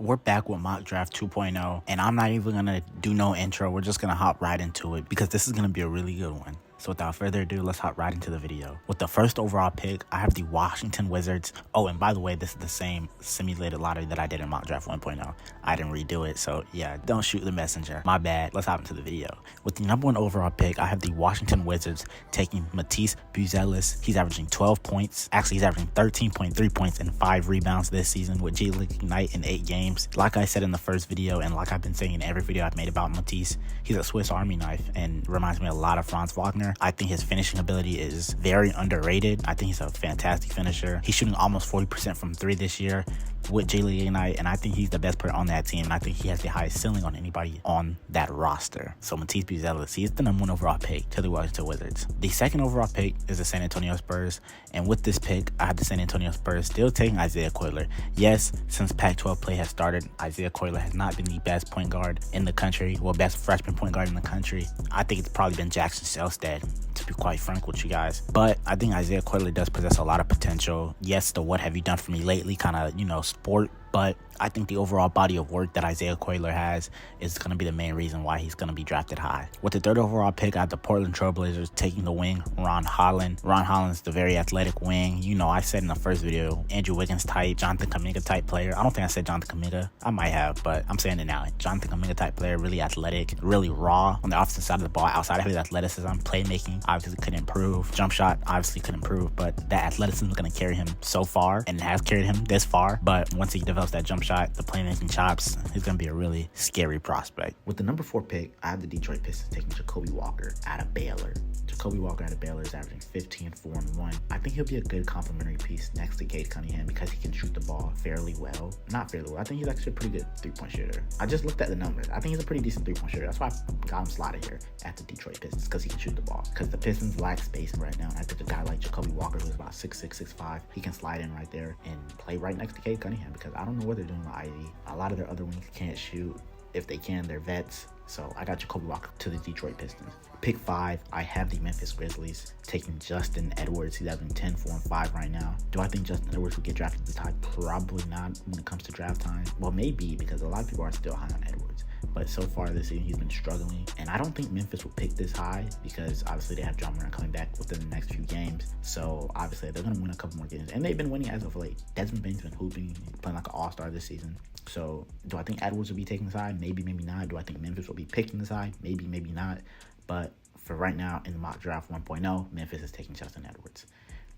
We're back with Mock Draft 2.0, and I'm not even gonna do no intro. We're just gonna hop right into it because this is gonna be a really good one. So without further ado, let's hop right into the video. With the first overall pick, I have the Washington Wizards. Oh, and by the way, this is the same simulated lottery that I did in Mock Draft 1.0. I didn't redo it, so yeah, don't shoot the messenger. My bad. Let's hop into the video. With the number one overall pick, I have the Washington Wizards taking Matisse Buzelis. He's averaging 12 points. Actually, he's averaging 13.3 points and 5 rebounds this season with G League Ignite in 8 games. Like I said in the first video, and like I've been saying in every video I've made about Matisse, he's a Swiss Army knife and reminds me a lot of Franz Wagner. I think his finishing ability is very underrated. I think he's a fantastic finisher. He's shooting almost 40% from 3 this year with G League Ignite, and I think he's the best player on that team, and I think he has the highest ceiling on anybody on that roster. So Matisse Buzelis, he's the number one overall pick to the Washington Wizards. The second overall pick is the San Antonio Spurs, and with this pick, I have the San Antonio Spurs still taking Isaiah Coiler. Yes, since Pac-12 play has started, Isaiah Coiler has not been the best point guard in the country, well, best freshman point guard in the country. I think it's probably been Jackson Shelstad, to be quite frank with you guys. But I think Isaiah Coiler does possess a lot of potential. Yes, the what have you done for me lately kind of, sport, but I think the overall body of work that Isaiah Coiler has is going to be the main reason why he's going to be drafted high. With the third overall pick, I have the Portland Trailblazers taking the wing, Ron Holland. Ron Holland's the very athletic wing. I said in the first video, Andrew Wiggins type, Jonathan Kuminga type player. I don't think I said Jonathan Kuminga. I might have, but I'm saying it now. Jonathan Kuminga type player, really athletic, really raw on the offensive side of the ball. Outside of his athleticism, playmaking obviously could improve. Jump shot obviously could improve, but that athleticism is going to carry him so far, and it has carried him this far. But once he develops that jump shot, the playmaking chops, he's going to be a really scary prospect. With the number 4 pick, I have the Detroit Pistons taking Jacoby Walker out of Baylor. Jacoby Walker out of Baylor is averaging 15, 4, and 1. I think he'll be a good complementary piece next to Cade Cunningham because he can shoot the ball fairly well. Not fairly well. I think he's actually a pretty good three-point shooter. I just looked at the numbers. I think he's a pretty decent three-point shooter. That's why I got him slotted here at the Detroit Pistons, because he can shoot the ball. Because the Pistons lack spacing right now. And I think a guy like Jacoby Walker, who's about 6'6", 6'5", he can slide in right there and play right next to Cade Cunningham, because I don't know what they're doing with Ivy. A lot of their other wings can't shoot. If they can, they're vets. So I got Jacoby Walker to the Detroit Pistons. Pick 5, I have the Memphis Grizzlies taking Justin Edwards. He's having 10, 4, and 5 right now. Do I think Justin Edwards will get drafted this high? Probably not when it comes to draft time. Well, maybe, because a lot of people are still high on Edwards. But so far this season, he's been struggling. And I don't think Memphis will pick this high, because obviously they have Ja Morant coming back within the next few games. So obviously they're going to win a couple more games. And they've been winning as of late. Desmond Bane's been hooping, playing like an all-star this season. So do I think Edwards will be taking this high? Maybe, maybe not. Do I think Memphis will be picking this high? Maybe, maybe not. But for right now, in the mock draft 1.0, Memphis is taking Justin Edwards.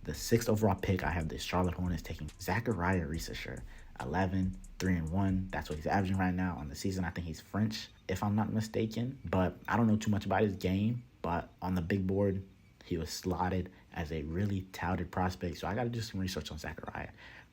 The 6th overall pick, I have the Charlotte Hornets taking Zachariah Risacher. 11, 3, and 1. That's what he's averaging right now on the season. I think he's French, if I'm not mistaken. But I don't know too much about his game. But on the big board, he was slotted as a really touted prospect. So I got to do some research on Zachariah.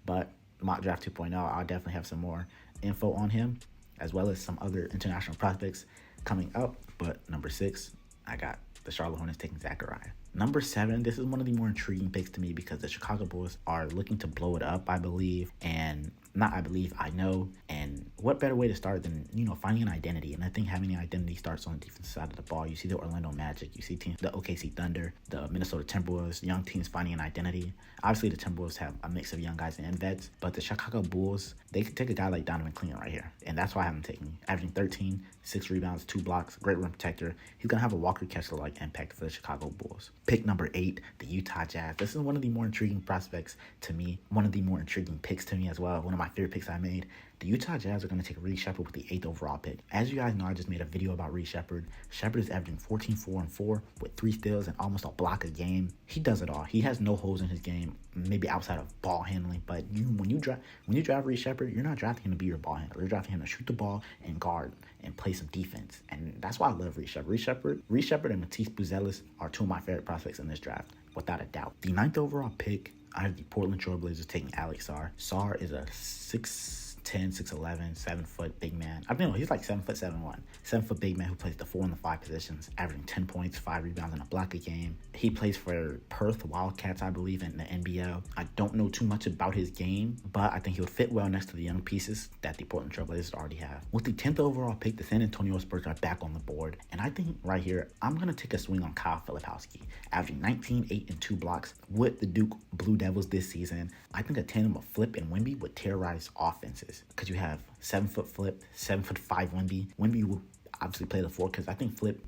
But mock draft 2.0, I'll definitely have some more info on him, as well as some other international prospects coming up. But number 6, I got the Charlotte Hornets taking Zachariah. Number 7, this is one of the more intriguing picks to me, because the Chicago Bulls are looking to blow it up, I believe. And not I believe, I know. And what better way to start than, finding an identity? And I think having an identity starts on the defensive side of the ball. You see the Orlando Magic, you see teams, the OKC Thunder, the Minnesota Timberwolves, young teams finding an identity. Obviously, the Timberwolves have a mix of young guys and vets, but the Chicago Bulls, they could take a guy like Donovan Cleveland right here. And that's why I have him taking, averaging 13, 6 rebounds, 2 blocks, great rim protector. He's going to have a Walker Kessler-like impact for the Chicago Bulls. Pick number 8, the Utah Jazz. This is one of the more intriguing prospects to me, one of the more intriguing picks to me as well, one of my favorite picks I made. The Utah Jazz are going to take Reed Sheppard with the 8th overall pick. As you guys know, I just made a video about Reed Sheppard. Sheppard is averaging 14, 4, and 4 with 3 steals and almost a block a game. He does it all. He has no holes in his game, maybe outside of ball handling. But when you draft Reed Sheppard, you're not drafting him to be your ball handler. You're drafting him to shoot the ball and guard and play some defense. And that's why I love Reed Sheppard. Reed Sheppard and Matisse Buzelis are 2 of my favorite prospects in this draft, without a doubt. The 9th overall pick, I have the Portland Trailblazers taking Alex Sarr. Sarr is a 6'10", 6'11", 7-foot big man. I mean, he's like 7', 7'1". 7-foot big man who plays the 4 and the 5 positions, averaging 10 points, 5 rebounds, and a block a game. He plays for Perth Wildcats, I believe, in the NBL. I don't know too much about his game, but I think he would fit well next to the young pieces that the Portland Trailblazers already have. With the 10th overall pick, the San Antonio Spurs are back on the board, and I think right here, I'm going to take a swing on Kyle Filipowski, averaging 19, 8, and 2 blocks with the Duke Blue Devils this season. I think a tandem of Flip and Wemby would terrorize offenses. is because you have 7-foot Flip, 7'5" Wemby. Wemby will obviously play the 4 because I think Flip,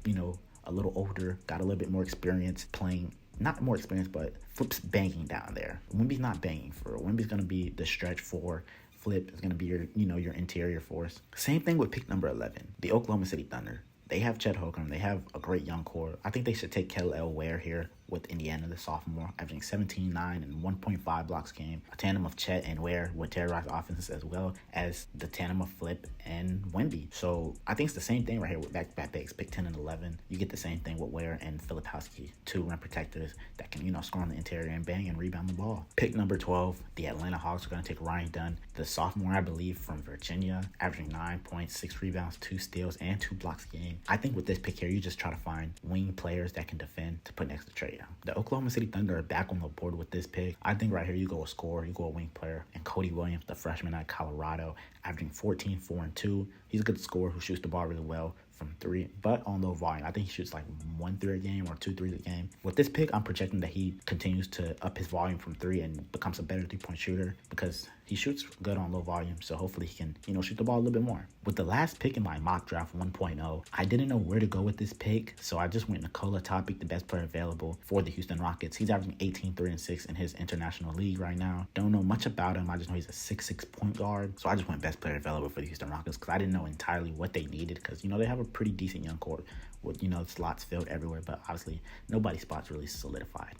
a little older, got a little bit more experience playing. Not more experience, but Flip's banging down there. Wemby's not banging for real. Wemby's going to be the stretch 4. Flip is going to be your interior force. Same thing with pick number 11, the Oklahoma City Thunder. They have Chet Holmgren. They have a great young core. I think they should take Kel'el Ware here with Indiana, the sophomore, averaging 17, 9, and 1.5 blocks a game. A tandem of Chet and Ware would terrorize offenses as well as the tandem of Flip and Wemby. So I think it's the same thing right here with back-to-back picks, pick 10 and 11. You get the same thing with Ware and Filipowski, 2 rim protectors that can, score on the interior and bang and rebound the ball. Pick number 12, the Atlanta Hawks are going to take Ryan Dunn, the sophomore, I believe, from Virginia, averaging 9 points, 6 rebounds, 2 steals, and 2 blocks a game. I think with this pick here, you just try to find wing players that can defend to put next to Trae Young. The Oklahoma City Thunder are back on the board with this pick. I think right here you go a scorer, you go a wing player, and Cody Williams, the freshman at Colorado, averaging 14, 4, and 2. He's a good scorer who shoots the ball really well from 3, but on low volume. I think he shoots like 1 3 a game or 2 3s a game. With this pick, I'm projecting that he continues to up his volume from 3 and becomes a better 3-point shooter because he shoots good on low volume. So hopefully he can, shoot the ball a little bit more. With the last pick in my mock draft 1.0, I didn't know where to go with this pick, so I just went Nikola Topic, the best player available for the Houston Rockets. He's averaging 18, 3, and 6 in his international league right now. Don't know much about him. I just know he's a 6'6" point guard. So I just went best player available for the Houston Rockets because I didn't know entirely what they needed because, they have a pretty decent young court with, slots filled everywhere, but obviously nobody's spot's really solidified.